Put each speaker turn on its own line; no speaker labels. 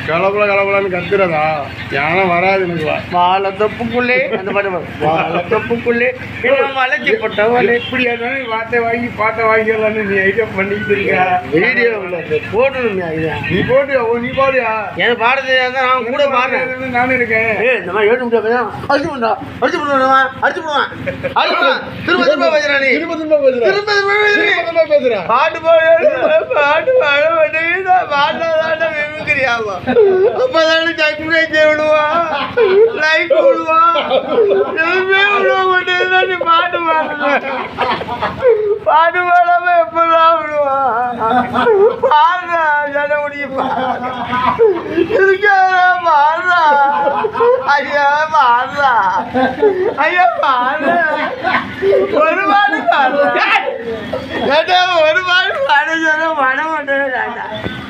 கலப்பலான்னு கத்துறதா யானை வராது எனக்கு
வாழை தொப்புக்குள்ளே அந்த பாட்டு வாழை தொப்புக்குள்ளே வளைச்சி போட்டவளே
எப்படி இருந்தாலும் பாட்டை வாங்கிடலான்னு நீ ஐடியா பண்ணிக்கிட்டு இருக்க
வீடியோ போடணும்யா இது
நீ போட்டியா நீ பாடியா
எனக்கு பாட தெரியாத நான் கூட பாடுறேன்
நானும் இருக்கேன்
இந்த மாதிரி எழுத முடியாது அடிச்சு போடுவா அடிச்சு போடுவான் அடிச்சு போடுவான் திரும்ப திரும்ப பேசுறா நீ
திரும்ப பேசுறேன்
பாட்டு பாட்டு பாட மாட்டேங்குது பாட்டாதான் விமுக்கிறியாவா அப்பதானே சக்குரேஜ் விடுவான் லைக் விடுவான் எதுவுமே விடுவ மாட்டேங்குதா நீ பாட்டு பாடாம எப்பதான் விடுவான் பாடுறா ஜன முடியும் இதுக்காக பாடுறா ஐயா பாடுறா ஐயா பாடுறா ஒரு பாடு பாடுறா ஒரு பாடு பாட சொல்ல பாட மாட்டேன்